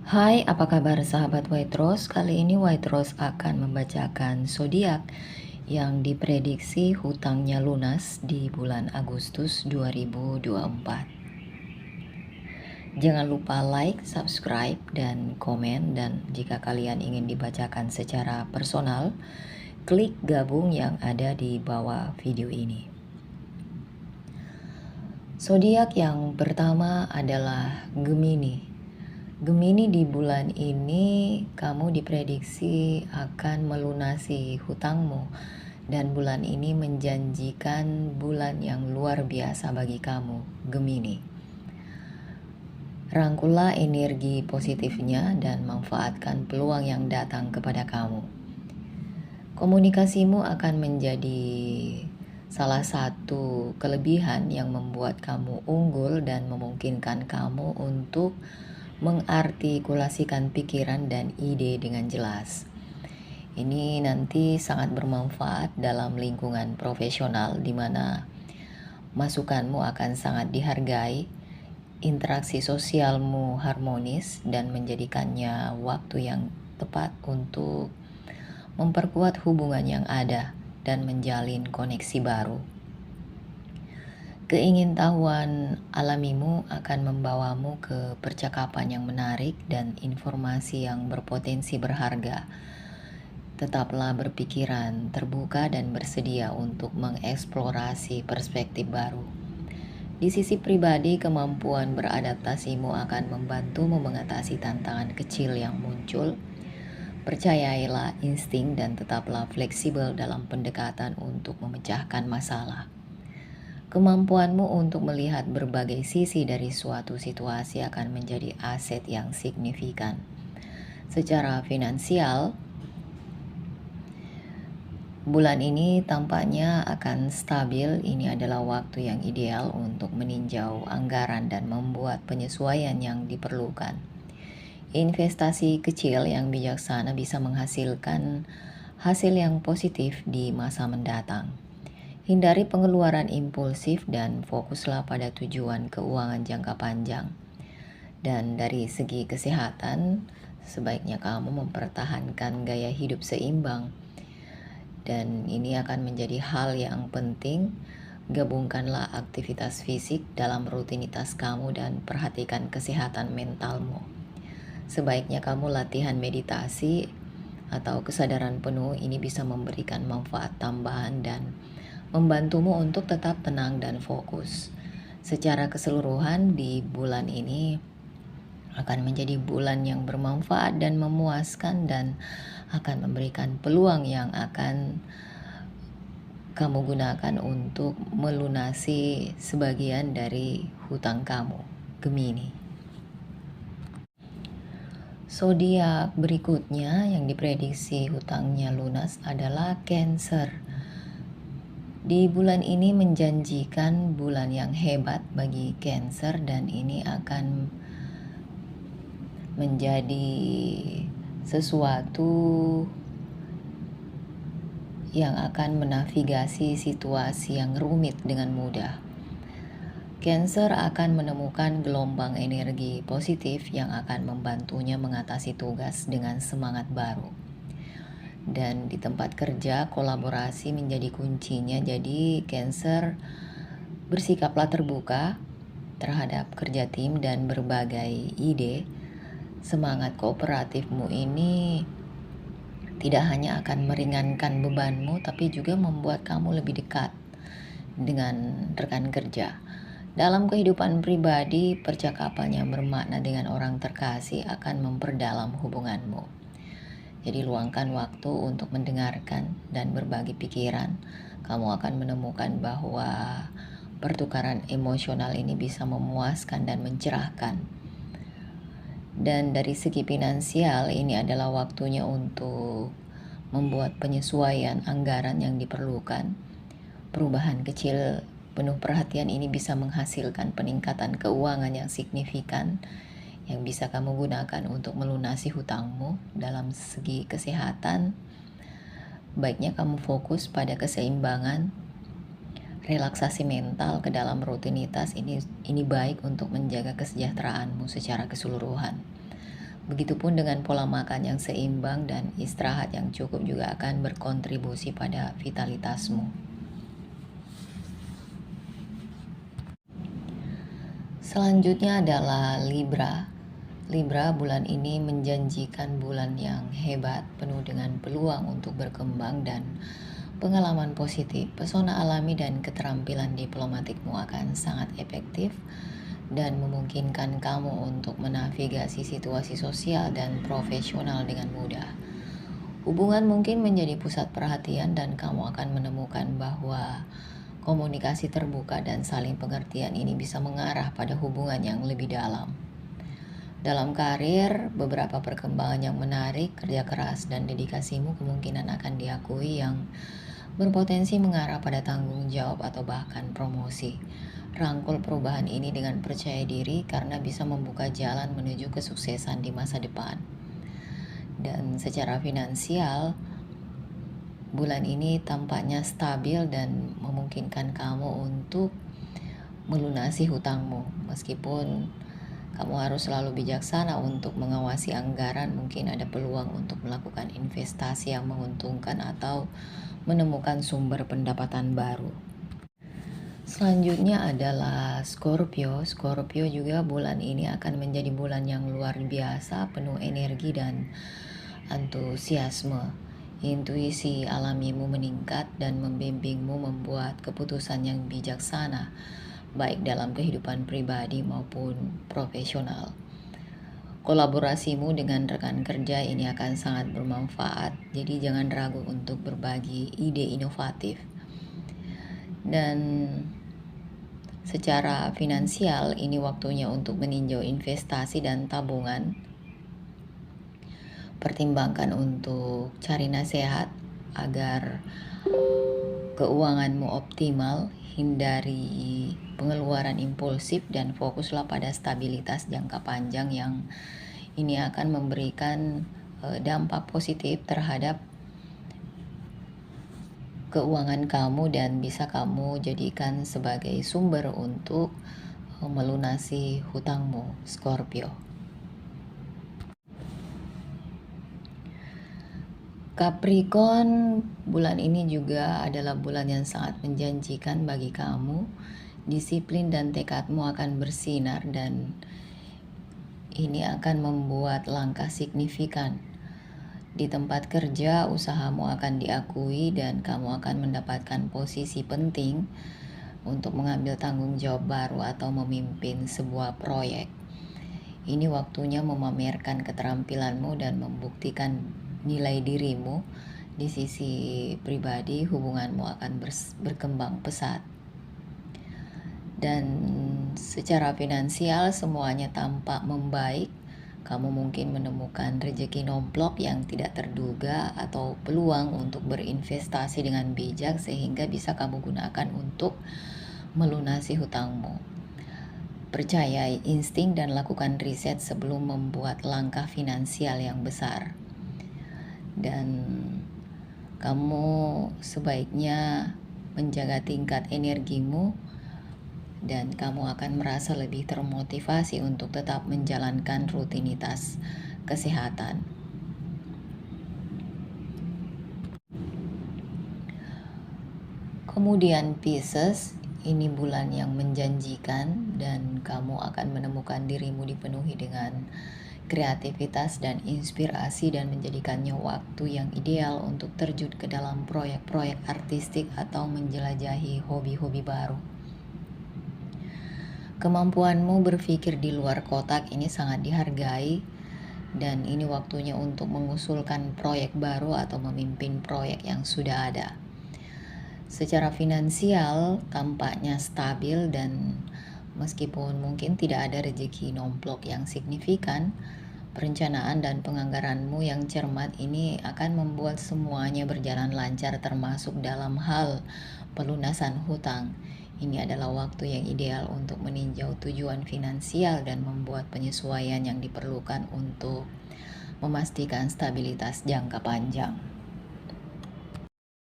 Hai, apa kabar sahabat White Rose? Kali ini White Rose akan membacakan zodiak yang diprediksi hutangnya lunas di bulan Agustus 2024. Jangan lupa like, subscribe, dan komen. Dan jika kalian ingin dibacakan secara personal, klik gabung yang ada di bawah video ini. Zodiak yang pertama adalah Gemini. Gemini, di bulan ini kamu diprediksi akan melunasi hutangmu, dan bulan ini menjanjikan bulan yang luar biasa bagi kamu, Gemini. Rangkullah energi positifnya dan manfaatkan peluang yang datang kepada kamu. Komunikasimu akan menjadi salah satu kelebihan yang membuat kamu unggul dan memungkinkan kamu untuk mengartikulasikan pikiran dan ide dengan jelas. Ini nanti sangat bermanfaat dalam lingkungan profesional di mana masukanmu akan sangat dihargai, interaksi sosialmu harmonis, dan menjadikannya waktu yang tepat untuk memperkuat hubungan yang ada dan menjalin koneksi baru. Keingintahuan alamimu akan membawamu ke percakapan yang menarik dan informasi yang berpotensi berharga. Tetaplah berpikiran terbuka dan bersedia untuk mengeksplorasi perspektif baru. Di sisi pribadi, kemampuan beradaptasimu akan membantumu mengatasi tantangan kecil yang muncul. Percayailah insting dan tetaplah fleksibel dalam pendekatan untuk memecahkan masalah. Kemampuanmu untuk melihat berbagai sisi dari suatu situasi akan menjadi aset yang signifikan. Secara finansial, bulan ini tampaknya akan stabil. Ini adalah waktu yang ideal untuk meninjau anggaran dan membuat penyesuaian yang diperlukan. Investasi kecil yang bijaksana bisa menghasilkan hasil yang positif di masa mendatang. Hindari pengeluaran impulsif dan fokuslah pada tujuan keuangan jangka panjang. Dan dari segi kesehatan, sebaiknya kamu mempertahankan gaya hidup seimbang. Dan ini akan menjadi hal yang penting. Gabungkanlah aktivitas fisik dalam rutinitas kamu dan perhatikan kesehatan mentalmu. Sebaiknya kamu latihan meditasi atau kesadaran penuh. Ini bisa memberikan manfaat tambahan dan membantumu untuk tetap tenang dan fokus. Secara keseluruhan, di bulan ini akan menjadi bulan yang bermanfaat dan memuaskan, dan akan memberikan peluang yang akan kamu gunakan untuk melunasi sebagian dari hutang kamu, Gemini. Zodiak berikutnya yang diprediksi hutangnya lunas adalah Cancer. Di bulan ini menjanjikan bulan yang hebat bagi Cancer, dan ini akan menjadi sesuatu yang akan menavigasi situasi yang rumit dengan mudah. Cancer akan menemukan gelombang energi positif yang akan membantunya mengatasi tugas dengan semangat baru. Dan di tempat kerja, kolaborasi menjadi kuncinya. Jadi Cancer, bersikaplah terbuka terhadap kerja tim dan berbagai ide. Semangat kooperatifmu ini tidak hanya akan meringankan bebanmu, tapi juga membuat kamu lebih dekat dengan rekan kerja. Dalam kehidupan pribadi, percakapan yang bermakna dengan orang terkasih akan memperdalam hubunganmu. Jadi luangkan waktu untuk mendengarkan dan berbagi pikiran. Kamu akan menemukan bahwa pertukaran emosional ini bisa memuaskan dan mencerahkan. Dan dari segi finansial, ini adalah waktunya untuk membuat penyesuaian anggaran yang diperlukan. Perubahan kecil penuh perhatian ini bisa menghasilkan peningkatan keuangan yang signifikan yang bisa kamu gunakan untuk melunasi hutangmu. Dalam segi kesehatan, baiknya kamu fokus pada keseimbangan, relaksasi mental ke dalam rutinitas. Ini baik untuk menjaga kesejahteraanmu secara keseluruhan. Begitupun dengan pola makan yang seimbang dan istirahat yang cukup juga akan berkontribusi pada vitalitasmu. Selanjutnya adalah Libra. Libra bulan ini menjanjikan bulan yang hebat, penuh dengan peluang untuk berkembang dan pengalaman positif. Pesona alami dan keterampilan diplomatikmu akan sangat efektif dan memungkinkan kamu untuk menavigasi situasi sosial dan profesional dengan mudah. Hubungan mungkin menjadi pusat perhatian dan kamu akan menemukan bahwa komunikasi terbuka dan saling pengertian ini bisa mengarah pada hubungan yang lebih dalam. Dalam karir, beberapa perkembangan yang menarik, kerja keras, dan dedikasimu kemungkinan akan diakui yang berpotensi mengarah pada tanggung jawab atau bahkan promosi. Rangkul perubahan ini dengan percaya diri karena bisa membuka jalan menuju kesuksesan di masa depan. Dan secara finansial, bulan ini tampaknya stabil dan memungkinkan kamu untuk melunasi hutangmu. Meskipun kamu harus selalu bijaksana untuk mengawasi anggaran, mungkin ada peluang untuk melakukan investasi yang menguntungkan atau menemukan sumber pendapatan baru. Selanjutnya adalah Scorpio. Scorpio juga bulan ini akan menjadi bulan yang luar biasa, penuh energi dan antusiasme. Intuisi alamimu meningkat dan membimbingmu membuat keputusan yang bijaksana, baik dalam kehidupan pribadi maupun profesional. Kolaborasimu dengan rekan kerja ini akan sangat bermanfaat, jadi jangan ragu untuk berbagi ide inovatif. Dan secara finansial, ini waktunya untuk meninjau investasi dan tabungan. Pertimbangkan untuk cari nasihat agar keuanganmu optimal, hindari pengeluaran impulsif dan fokuslah pada stabilitas jangka panjang yang ini akan memberikan dampak positif terhadap keuangan kamu dan bisa kamu jadikan sebagai sumber untuk melunasi hutangmu, Scorpio. Capricorn, bulan ini juga adalah bulan yang sangat menjanjikan bagi kamu. Disiplin dan tekadmu akan bersinar dan ini akan membuat langkah signifikan. Di tempat kerja, usahamu akan diakui dan kamu akan mendapatkan posisi penting untuk mengambil tanggung jawab baru atau memimpin sebuah proyek. Ini waktunya memamerkan keterampilanmu dan membuktikan nilai dirimu. Di sisi pribadi, hubunganmu akan berkembang pesat. Dan secara finansial, semuanya tampak membaik. Kamu mungkin menemukan rezeki nomplok yang tidak terduga atau peluang untuk berinvestasi dengan bijak sehingga bisa kamu gunakan untuk melunasi hutangmu. Percayai insting dan lakukan riset sebelum membuat langkah finansial yang besar. Dan kamu sebaiknya menjaga tingkat energimu dan kamu akan merasa lebih termotivasi untuk tetap menjalankan rutinitas kesehatan. Kemudian Pisces, ini bulan yang menjanjikan dan kamu akan menemukan dirimu dipenuhi dengan kreativitas dan inspirasi dan menjadikannya waktu yang ideal untuk terjun ke dalam proyek-proyek artistik atau menjelajahi hobi-hobi baru. Kemampuanmu berpikir di luar kotak ini sangat dihargai dan ini waktunya untuk mengusulkan proyek baru atau memimpin proyek yang sudah ada. Secara finansial tampaknya stabil dan meskipun mungkin tidak ada rezeki nomplok yang signifikan, perencanaan dan penganggaranmu yang cermat ini akan membuat semuanya berjalan lancar termasuk dalam hal pelunasan hutang. Ini adalah waktu yang ideal untuk meninjau tujuan finansial dan membuat penyesuaian yang diperlukan untuk memastikan stabilitas jangka panjang.